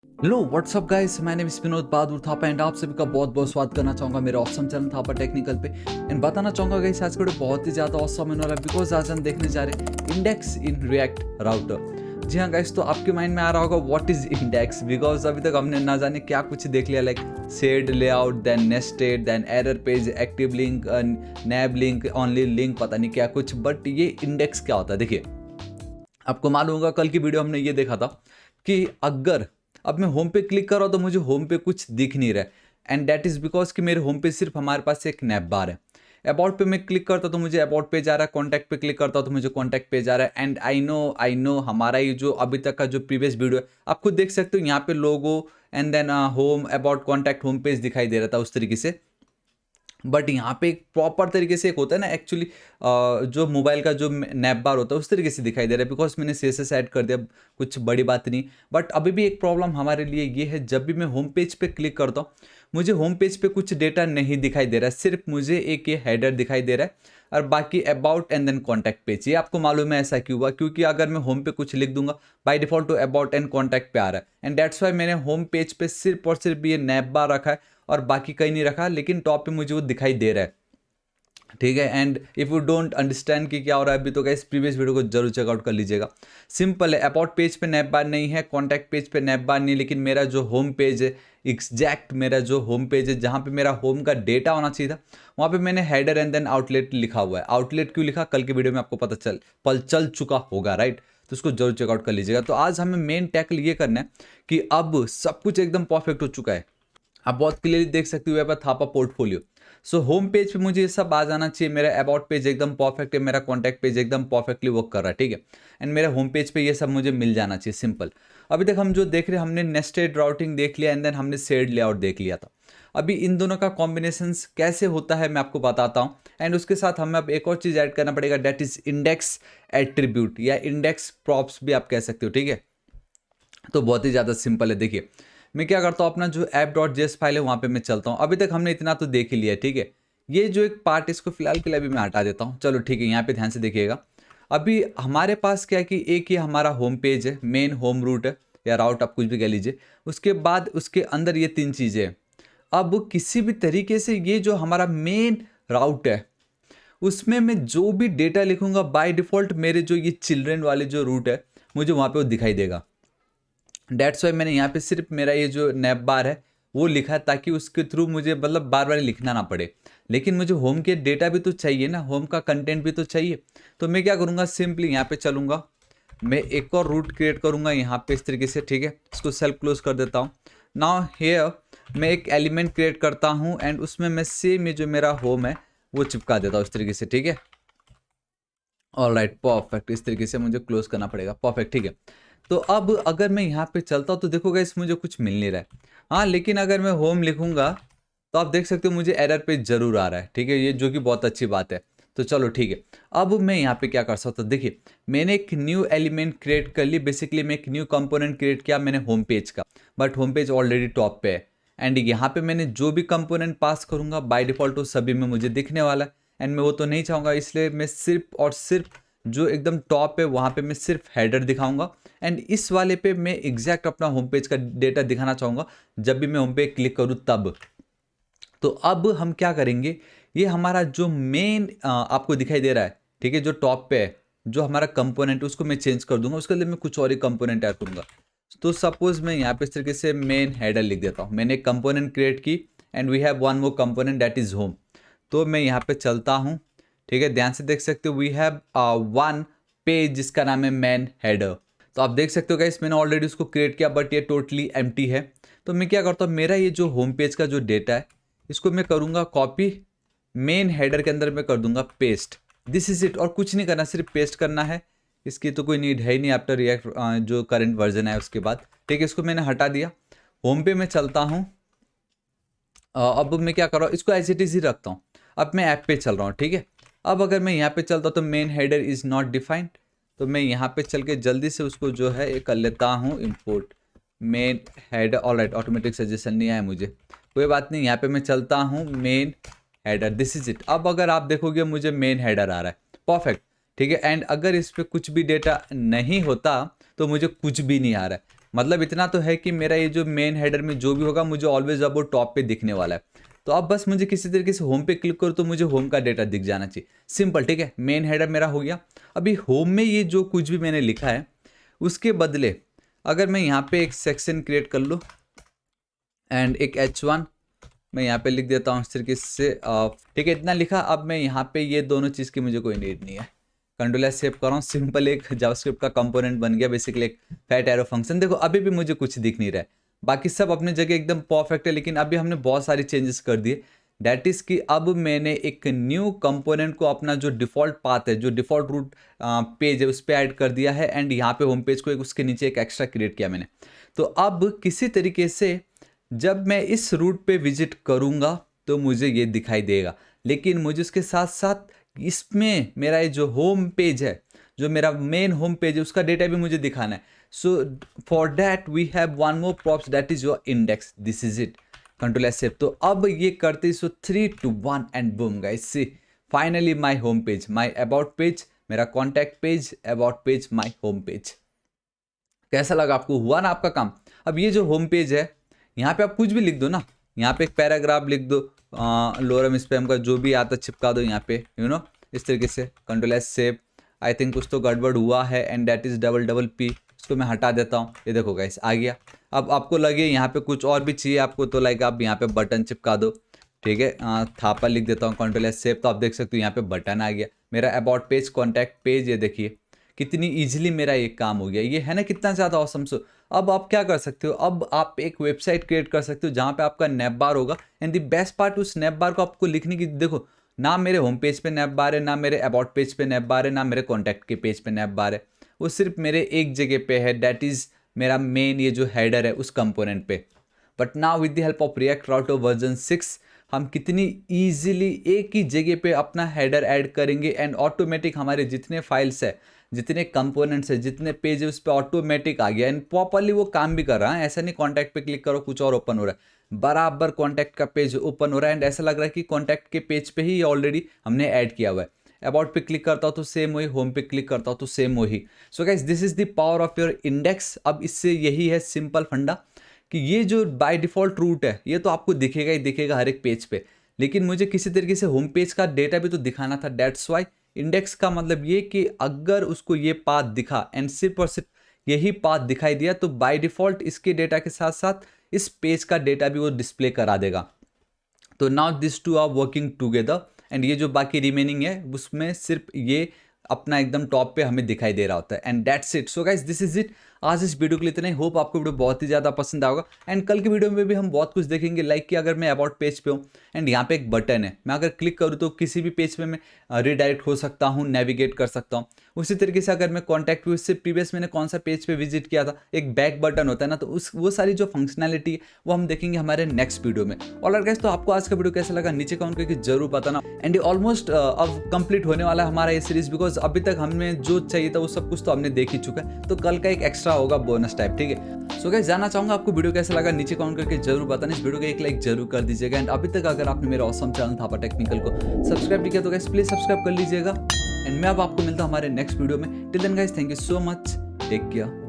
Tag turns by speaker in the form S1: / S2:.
S1: Hello what's up guys, मैं name Vinod Bahadur Thapa and आप सभी का बहुत बहुत स्वागत करना चाहूँगा मेरे ऑसम चैनल थापा टेक्निकल पे। एंड बताना चाहूँगा गाइस, आज का वीडियो बहुत ही ज़्यादा ऑसम होने वाला है बिकॉज आज हम देखने जा रहे हैं इंडेक्स इन रिएक्ट राउटर। जी हाँ गाइस, तो आपके माइंड में आ रहा होगा व्हाट इज इंडेक्स, बिकॉज अभी तक हमने ना जाने क्या कुछ देख लिया, like shared layout, then nested, then error page, active link, nav link, only link, पता नहीं क्या कुछ। बट ये इंडेक्स क्या होता है, देखिए आपको मालूम होगा कल की वीडियो हमने ये देखा था कि अगर अब मैं होम पे क्लिक कर रहा हूँ तो मुझे होम पे कुछ दिख नहीं रहा है। एंड दैट इज़ बिकॉज कि मेरे होम पे सिर्फ हमारे पास एक नैप बार है। अबाउट पे मैं क्लिक करता तो मुझे अबाउट पेज आ रहा है, कॉन्टैक्ट पे क्लिक करता तो मुझे कॉन्टैक्ट पेज आ रहा है। एंड आई नो हमारा ये जो अभी तक का जो प्रीवियस वीडियो है आप खुद देख सकते हो, यहाँ पे logo and then home, about, contact, home page दिखाई दे रहा था उस तरीके से। बट यहाँ पे एक प्रॉपर तरीके से एक होता है ना एक्चुअली, जो मोबाइल का जो नैप बार होता है उस तरीके से दिखाई दे रहा है बिकॉज मैंने CSS ऐड कर दिया, कुछ बड़ी बात नहीं। बट अभी भी एक प्रॉब्लम हमारे लिए ये है, जब भी मैं होम पेज पे क्लिक करता हूँ मुझे होम पेज पे कुछ डेटा नहीं दिखाई दे रहा है, सिर्फ मुझे एक ये हेडर दिखाई दे रहा है और बाकी about and then contact page. ये आपको मालूम है ऐसा क्यों हुआ, क्योंकि अगर मैं होम पे कुछ लिख दूंगा बाय डिफॉल्ट तो अबाउट एंड कॉन्टैक्ट पे आ रहा है। एंड दैट्स वाई मैंने होम पेज पे सिर्फ और सिर्फ ये नैप बार रखा है और बाकी कहीं नहीं रखा, लेकिन टॉप पे मुझे वो दिखाई दे रहा है। ठीक है। And if you don't understand कि क्या हो रहा है अभी, तो गाइस प्रीवियस वीडियो को जरूर चेकआउट कर लीजिएगा। सिंपल है, अबाउट पेज पे नैप बार नहीं है, कॉन्टैक्ट पेज पे नैप बार नहीं, लेकिन मेरा जो होम पेज है, एग्जैक्ट मेरा जो होम पेज है जहाँ पे मेरा होम का डेटा होना चाहिए था, वहाँ पे मैंने हेडर एंड देन आउटलेट लिखा हुआ है। आउटलेट क्यों लिखा, कल की वीडियो में आपको पता चल चुका होगा, राइट। तो उसको जरूर चेकआउट कर लीजिएगा। तो आज हमें मेन टैकल ये करना है कि अब सब कुछ एकदम परफेक्ट हो चुका है। आप बहुत क्लियरली देख सकते हो यहाँ पर Thapa portfolio. So home page पे मुझे ये सब आ जाना चाहिए, मेरा अबाउट पेज एकदम परफेक्ट है, मेरा कॉन्टैक्ट पेज एकदम परफेक्टली वर्क कर रहा है, ठीक है। एंड मेरा होम पेज पे ये सब मुझे मिल जाना चाहिए, सिंपल। अभी तक हम जो देख रहे हैं, हमने नेस्टेड राउटिंग देख लिया एंड देन हमने शेड लेआउट देख लिया था। अभी इन दोनों का कॉम्बिनेशन कैसे होता है मैं आपको बताता हूँ। एंड उसके साथ हमें अब एक और चीज़ ऐड करना पड़ेगा, डेट इज इंडेक्स एट्रीब्यूट या इंडेक्स प्रॉप्स भी आप कह सकते हो, ठीक है। तो बहुत ही ज़्यादा सिंपल है। देखिए मैं क्या करता हूँ, अपना जो app.js फाइल है वहाँ पे मैं चलता हूँ। अभी तक हमने इतना तो देख ही लिया है, ठीक है। ये जो एक पार्ट इसको फिलहाल के लिए अभी मैं हटा देता हूँ, चलो ठीक है। यहाँ पे ध्यान से देखिएगा, अभी हमारे पास क्या है कि एक ही हमारा होम पेज है, मेन होम रूट है या राउट आप कुछ भी कह लीजिए। उसके बाद उसके अंदर ये तीन चीज़ें हैं। अब किसी भी तरीके से ये जो हमारा मेन राउट है उसमें मैं जो भी डेटा लिखूंगा बाय डिफ़ॉल्ट मेरे जो ये चिल्ड्रन वाले जो रूट है मुझे वहाँ पे वो दिखाई देगा। डेट्स वाई मैंने यहाँ पे सिर्फ मेरा ये जो नैप बार है वो लिखा है, ताकि उसके थ्रू मुझे मतलब बार बार लिखना ना पड़े। लेकिन मुझे होम के डेटा भी तो चाहिए ना, होम का कंटेंट भी तो चाहिए। तो मैं क्या करूँगा, सिंपली यहाँ पे चलूँगा, मैं एक और रूट क्रिएट करूँगा यहाँ पे इस तरीके से, ठीक है। इसको सेल्फ क्लोज कर देता हूँ। नाउ हेयर मैं एक एलिमेंट क्रिएट करता हूँ एंड उसमें मैं सेम ये जो मेरा होम है वो चिपका देता हूँ इस तरीके से, ठीक है। All right, perfect. इस तरीके से मुझे क्लोज करना पड़ेगा, परफेक्ट, ठीक है। तो अब अगर मैं यहाँ पे चलता हूँ तो देखो गाइस मुझे कुछ मिल नहीं रहा है। हाँ, लेकिन अगर मैं होम लिखूंगा तो आप देख सकते हो मुझे एरर पेज जरूर आ रहा है, ठीक है, ये जो कि बहुत अच्छी बात है। तो चलो ठीक है। अब मैं यहाँ पे क्या कर सकता हूँ, देखिए मैंने एक न्यू एलिमेंट क्रिएट कर ली। बेसिकली मैं एक न्यू कंपोनेंट क्रिएट किया मैंने होम पेज का, but home page already top पे है। एंड यहाँ पे मैंने जो भी कंपोनेंट पास करूंगा बाय डिफॉल्ट वो सभी में मुझे दिखने वाला है। एंड मैं वो तो नहीं चाहूँगा, इसलिए मैं सिर्फ और सिर्फ जो एकदम टॉप है वहाँ पे मैं सिर्फ हेडर दिखाऊंगा। एंड इस वाले पे मैं एग्जैक्ट अपना होम पेज का डेटा दिखाना चाहूँगा जब भी मैं होम पे क्लिक करूँ तब। तो अब हम क्या करेंगे, ये हमारा जो मेन आपको दिखाई दे रहा है, ठीक है, जो टॉप पे है जो हमारा कंपोनेंट उसको मैं चेंज कर दूंगा, उसके लिए मैं कुछ और ही कंपोनेंट ऐड करूँगा। तो सपोज मैं यहाँ पे इस तरीके से मेन हेडर लिख देता हूँ। मैंने एक कंपोनेंट क्रिएट की and we have one more component that is home. तो मैं यहाँ पे चलता हूँ, ठीक है, ध्यान से देख सकते हो वी हैव वन पेज जिसका नाम है मैन हेडर। तो आप देख सकते हो गाइस मैंने ऑलरेडी उसको क्रिएट किया बट ये टोटली एम्प्टी है। तो मैं क्या करता हूँ, मेरा ये जो होम पेज का जो डेटा है इसको मैं करूँगा कॉपी, मेन हेडर के अंदर मैं कर दूंगा पेस्ट। दिस इज इट, और कुछ नहीं करना, सिर्फ पेस्ट करना है। इसकी तो कोई नीड है ही नहीं आफ्टर रिएक्ट जो करंट वर्जन है उसके बाद, ठीक है। इसको मैंने हटा दिया, होम पे मैं चलता हूँ। अब मैं क्या कर रहा हूँ, इसको एज इट इज ही रखता हूँ। अब मैं ऐप पे चल रहा हूँ, ठीक है। अब अगर मैं यहाँ पे चलता हूँ तो main header is not defined. तो मैं यहाँ पे चल के जल्दी से उसको जो है कर लेता हूँ import main header. All right, automatic suggestion नहीं आया मुझे, कोई बात नहीं। यहाँ पे मैं चलता हूँ main header, this is it. अब अगर आप देखोगे मुझे मेन हेडर आ रहा है, परफेक्ट, ठीक है। एंड अगर इस पर कुछ भी डेटा नहीं होता तो मुझे कुछ भी नहीं आ रहा है। मतलब इतना तो है कि मेरा ये जो मेन हेडर में जो भी होगा मुझे ऑलवेज अब वो टॉप पे दिखने वाला है। तो अब बस मुझे किसी तरीके से होम पे क्लिक करूँ तो मुझे होम का डेटा दिख जाना चाहिए, सिंपल, ठीक है। मेन हेडर मेरा हो गया। अभी होम में ये जो कुछ भी मैंने लिखा है उसके बदले अगर मैं यहाँ पे एक सेक्शन क्रिएट कर लूँ एंड एक H1 मैं यहाँ पे लिख देता हूँ इस तरीके से, ठीक है, इतना लिखा। अब मैं यहाँ पे ये दोनों चीज़ की मुझे कोई नीड नहीं है। कंट्रोल एस सेव कर रहा हूँ, सिंपल एक जावास्क्रिप्ट का कंपोनेंट बन गया, बेसिकली एक फैट एरो फंक्शन। देखो अभी भी मुझे कुछ दिख नहीं रहा है, बाकी सब अपनी जगह एकदम परफेक्ट है, लेकिन अभी हमने बहुत सारी चेंजेस कर दिए। डैट इज़ कि अब मैंने एक न्यू कंपोनेंट को अपना जो डिफ़ॉल्ट पाथ है, जो डिफ़ॉल्ट रूट पेज है, उस पर ऐड कर दिया है एंड यहाँ पे होम पेज को एक उसके नीचे एक एक्स्ट्रा क्रिएट किया मैंने। तो अब किसी तरीके से जब मैं इस रूट पे विजिट करूँगा तो मुझे ये दिखाई देगा, लेकिन मुझे उसके साथ साथ इसमें मेरा ये जो होम पेज है, जो मेरा मेन होम पेज है, उसका डेटा भी मुझे दिखाना है। So for that we have one more props, that is your index. This is it, control S save. तो अब ये करते so 3, 2, 1 and boom guys, see finally my home page, my about page, मेरा contact page, about page, my home page. कैसा लगा आपको? हुआ ना आपका काम? अब ये जो होम पेज है, यहाँ पे आप कुछ भी लिख दो ना, यहाँ पे एक पैराग्राफ लिख दो, लोरम स्पैम का जो भी आता चिपका दो यहाँ पे, इस तरीके से। Control S save. I think कुछ तो गड़बड़ हुआ है एंड दैट इज $PP, इसको मैं हटा देता हूँ। ये देखो गाइस आ गया। अब आपको लगे यहाँ पे कुछ और भी चाहिए आपको, तो लाइक आप यहाँ पे बटन चिपका दो, ठीक है। थापा लिख देता हूँ, कंट्रोल एस सेव। तो आप देख सकते हो यहाँ पे बटन आ गया। मेरा अबाउट पेज, कॉन्टैक्ट पेज, ये देखिए कितनी इजीली मेरा ये काम हो गया। ये है ना कितना ज़्यादा ऑसम। सो अब आप क्या कर सकते हो, अब आप एक वेबसाइट क्रिएट कर सकते हो जहाँ पे आपका नैप बार होगा एंड द बेस्ट पार्ट, उस नैप बार को आपको लिखने की, देखो ना मेरे होम पेज पे नैप बार है, ना मेरे अबाउट पेज पे नैप बार है, ना मेरे कॉन्टैक्ट के पेज पे नैप बार है। वो सिर्फ मेरे एक जगह पे है, दैट इज़ मेरा मेन ये जो हेडर है उस कंपोनेंट पे। But now with the help of react router version 6 हम कितनी ईजिली एक ही जगह पे अपना हेडर ऐड करेंगे एंड ऑटोमेटिक हमारे जितने फाइल्स है, जितने कंपोनेंट्स है, जितने पेज है, उस पर ऑटोमेटिक आ गया एंड प्रॉपरली वो काम भी कर रहा है। ऐसा नहीं कॉन्टैक्ट पे क्लिक करो कुछ और ओपन हो रहा है, बराबर कॉन्टैक्ट का पेज ओपन हो रहा है एंड ऐसा लग रहा है कि कॉन्टैक्ट के पेज पे ही ऑलरेडी हमने ऐड किया हुआ है। अबाउट पे क्लिक करता हूँ तो सेम वही, होम पे क्लिक करता हूँ तो सेम वही। So guys this is the power of your index. अब इससे यही है सिंपल फंडा कि ये जो बाय डिफ़ॉल्ट रूट है ये तो आपको दिखेगा ही दिखेगा हर एक पेज पे, लेकिन मुझे किसी तरीके से होम पेज का डेटा भी तो दिखाना था। दैट्स वाई इंडेक्स का मतलब ये कि अगर उसको ये पाथ दिखा एंड सिर्फ और सिर्फ यही पाथ दिखाई दिया तो बाय डिफ़ॉल्ट इसके डेटा के साथ साथ इस पेज का डेटा भी वो डिस्प्ले करा देगा। तो now this two are working together and ये जो बाकी रिमेनिंग है उसमें सिर्फ ये अपना एकदम टॉप पे हमें दिखाई दे रहा होता है and that's it. So guys this is it. आज इस वीडियो के लिए इतना ही। होप आपको वीडियो बहुत ही ज़्यादा पसंद आएगा एंड कल की वीडियो में भी हम बहुत कुछ देखेंगे, लाइक कि अगर मैं अबाउट पेज पे हूँ एंड यहाँ पे एक बटन है, मैं अगर क्लिक करूँ तो किसी भी पेज पे मैं रिडायरेक्ट हो सकता हूँ, नेविगेट कर सकता हूँ। उसी तरीके से अगर मैं कॉन्टैक्ट व्यू से प्रीवियस मैंने कौन सा पेज पे विजिट किया था, एक बैक बटन होता है ना, तो उस वो सारी जो फंक्शनैलिटी वो हम देखेंगे हमारे नेक्स्ट वीडियो में। और गाइस तो आपको आज का वीडियो कैसा लगा नीचे कमेंट करके जरूर बताना एंड ऑलमोस्ट अब कंप्लीट होने वाला है हमारा ये सीरीज, बिकॉज अभी तक हमें जो चाहिए था वो सब कुछ तो हमने देख ही चुका है। तो कल का एक एक्स्ट्रा होगा बोनस टाइप, ठीक है। सो गाइस जानना चाहूंगा आपको वीडियो कैसा लगा, नीचे कमेंट करके जरूर बताना। इस वीडियो को एक लाइक जरूर कर दीजिएगा एंड अभी तक अगर आपने मेरा ऑसम चैनल थापा टेक्निकल को सब्सक्राइब नहीं किया तो गाइस प्लीज सब्सक्राइब कर लीजिएगा एंड मैं अब आपको मिलता हूं हमारे नेक्स्ट वीडियो में। Till then guys thank you so much, take care.